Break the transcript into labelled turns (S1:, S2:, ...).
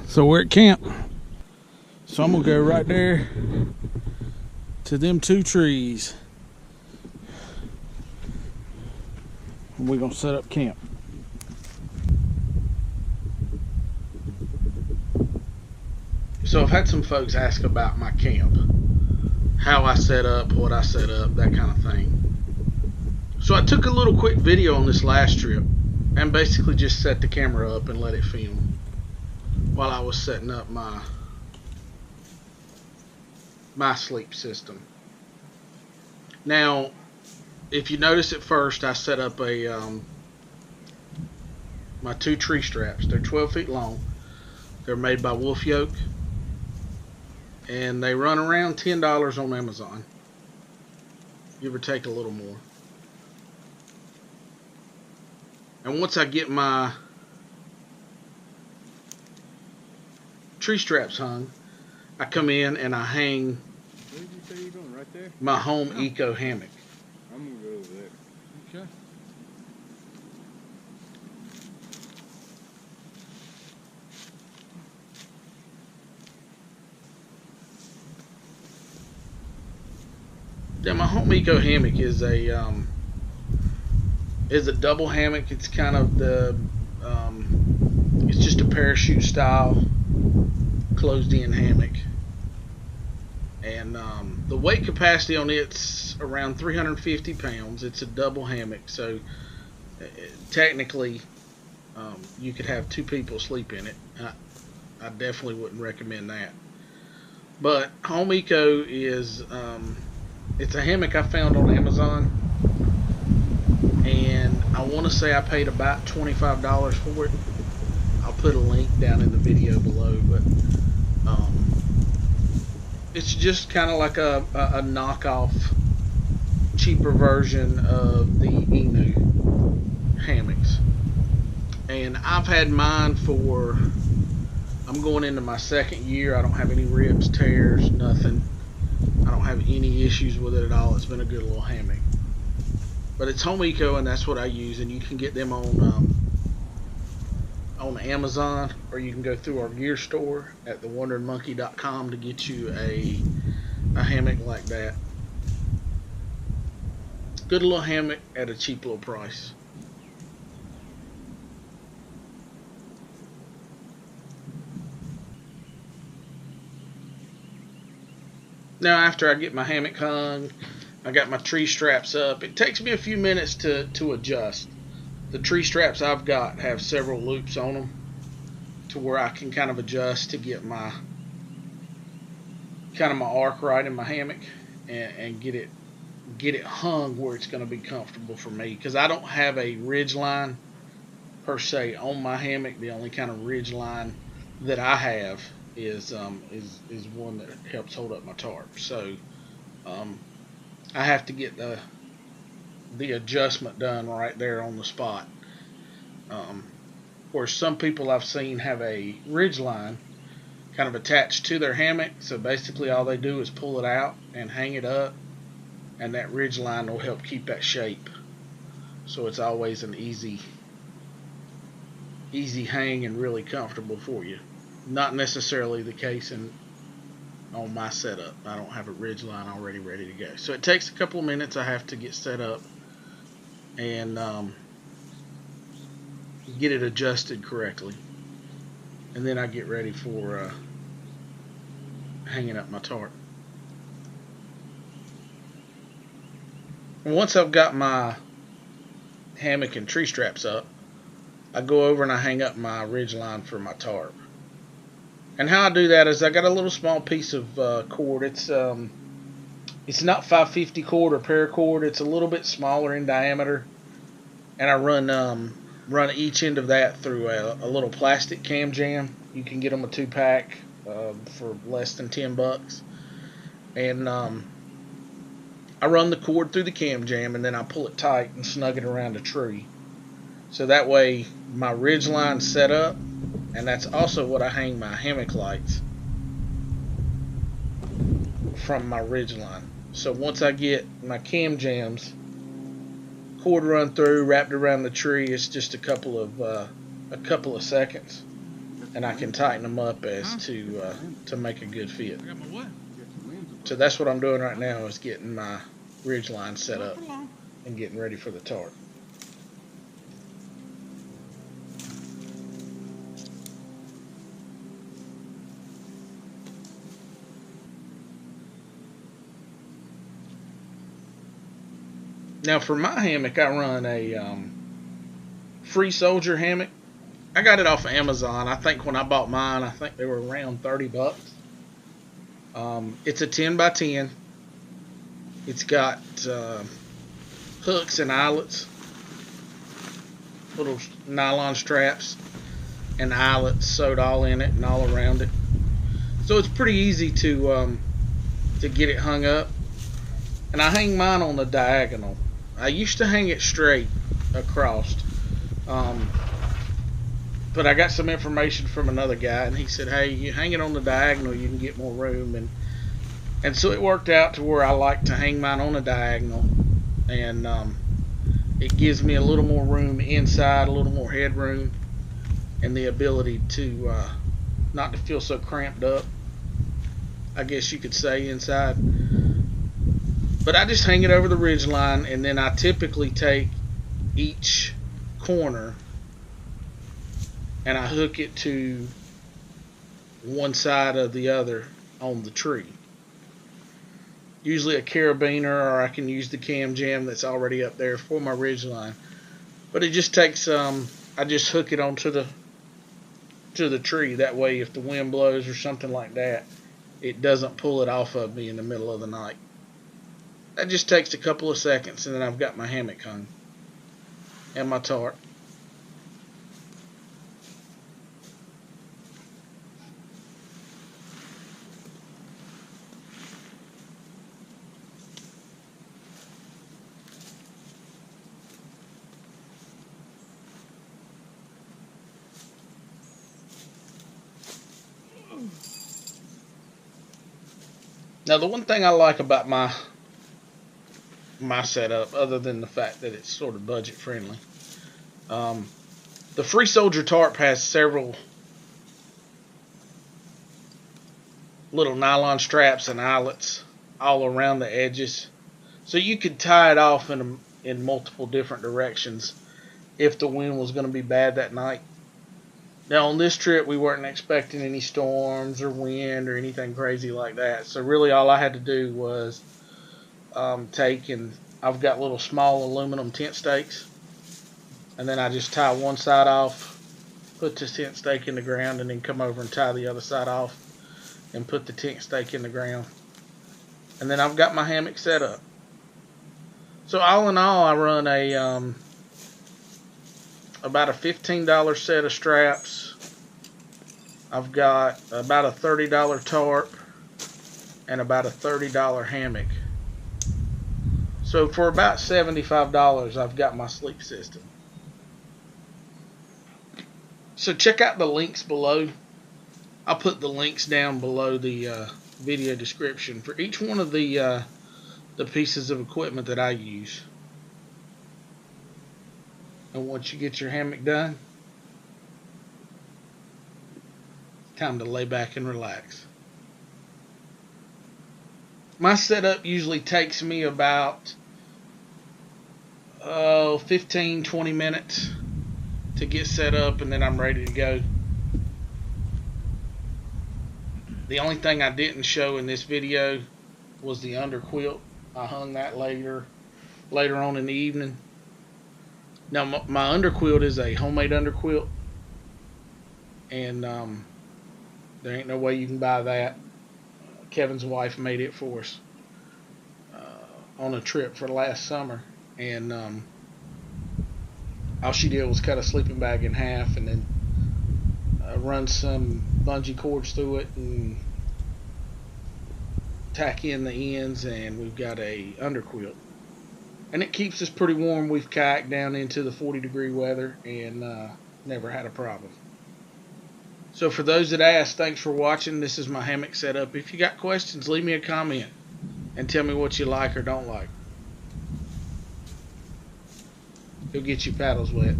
S1: So we're at camp. So I'm gonna go right there to them two trees. And we're gonna set up camp. So I've had some folks ask about my camp, how I set up, what I set up, that kind of thing. So I took a little quick video on this last trip and basically just set the camera up and let it film while I was setting up my sleep system. Now, if you notice at first, I set up my two tree straps. They're 12 feet long. They're made by Wolf Yoke, and they run around $10 on Amazon. Give or take a little more. And once I get my tree straps hung, I come in and I hang
S2: What did you say you're doing right there?
S1: my HomeEco Hammock.
S2: I'm gonna go over there.
S1: Okay. Yeah, my HomeEco Hammock is a double hammock. It's kind of it's just a parachute style closed-in hammock, and the weight capacity on it's around 350 pounds. It's a double hammock, so technically you could have two people sleep in it. I definitely wouldn't recommend that. But HomeEco is it's a hammock I found on Amazon, and I want to say I paid about $25 for it. I'll put a link down in the video below, but it's just kind of like a knockoff, cheaper version of the Inu hammocks. And I've had mine for, I'm going into my second year. I don't have any rips, tears, nothing. I don't have any issues with it at all. It's been a good little hammock. But it's HomeEco, and that's what I use. And you can get them on Amazon, or you can go through our gear store at thewanderinmonkey.com to get you a hammock like that. Good little hammock at a cheap little price. Now, after I get my hammock hung, I got my tree straps up. It takes me a few minutes to adjust. The tree straps I've got have several loops on them to where I can kind of adjust to get my arc right in my hammock and get it hung where it's going to be comfortable for me, because I don't have a ridge line per se on my hammock. The only kind of ridge line that I have is one that helps hold up my tarp. So I have to get the adjustment done right there on the spot. Where some people I've seen have a ridge line kind of attached to their hammock, so basically all they do is pull it out and hang it up, and that ridge line will help keep that shape, so it's always an easy hang and really comfortable for you. Not necessarily the case on my setup. I don't have a ridge line already ready to go, so it takes a couple of minutes. I have to get set up and get it adjusted correctly, and then I get ready for hanging up my tarp. Once I've got my hammock and tree straps up, I go over and I hang up my ridge line for my tarp. And how I do that is I got a little small piece of cord. It's not 550 cord or paracord. It's a little bit smaller in diameter, and I run each end of that through a little plastic cam jam. You can get them a 2-pack for less than $10, and I run the cord through the cam jam, and then I pull it tight and snug it around a tree, so that way my ridge line's set up, and that's also what I hang my hammock lights from my ridge line. So once I get my cam jams cord run through, wrapped around the tree, it's just a couple of seconds.
S2: That's
S1: and I can tighten them up as to make a good fit.
S2: I got my what?
S1: So that's what I'm doing right now, is getting my ridge line set up and getting ready for the tarp. Now for my hammock, I run a Free Soldier hammock. I got it off of Amazon. I think when I bought mine, I think they were around 30 bucks. It's a 10 by 10. It's got hooks and eyelets, little nylon straps and eyelets sewed all in it and all around it. So it's pretty easy to get it hung up. And I hang mine on the diagonal. I used to hang it straight across. But I got some information from another guy, and he said, hey, you hang it on the diagonal, you can get more room. And so it worked out to where I like to hang mine on a diagonal, and it gives me a little more room inside, a little more headroom, and the ability to not to feel so cramped up, I guess you could say, inside. But I just hang it over the ridge line, and then I typically take each corner and I hook it to one side of the other on the tree. Usually a carabiner, or I can use the cam jam that's already up there for my ridge line. But it just takes I just hook it onto the tree. That way, if the wind blows or something like that, it doesn't pull it off of me in the middle of the night. That just takes a couple of seconds, and then I've got my hammock hung and my tarp. Now, the one thing I like about my setup, other than the fact that it's sort of budget friendly, the Free Soldier tarp has several little nylon straps and eyelets all around the edges, so you could tie it off in multiple different directions if the wind was going to be bad that night. Now on this trip, we weren't expecting any storms or wind or anything crazy like that. So really all I had to do was I've got little small aluminum tent stakes. And then I just tie one side off, put the tent stake in the ground, and then come over and tie the other side off and put the tent stake in the ground. And then I've got my hammock set up. So all in all, I run about a $15 set of straps. I've got about a $30 tarp and about a $30 hammock. So for about $75, I've got my sleep system. So check out the links below. I'll put the links down below the video description for each one of the pieces of equipment that I use. And once you get your hammock done, time to lay back and relax. My setup usually takes me about 15-20 minutes to get set up, and then I'm ready to go. The only thing I didn't show in this video was the underquilt. I hung that later on in the evening. Now my underquilt is a homemade underquilt, and there ain't no way you can buy that. Kevin's wife made it for us on a trip for last summer, and all she did was cut a sleeping bag in half and then run some bungee cords through it and tack in the ends, and we've got a underquilt. And it keeps us pretty warm. We've kayaked down into the 40-degree weather and never had a problem. So for those that asked, thanks for watching. This is my hammock setup. If you got questions, leave me a comment and tell me what you like or don't like. It'll get your paddles wet.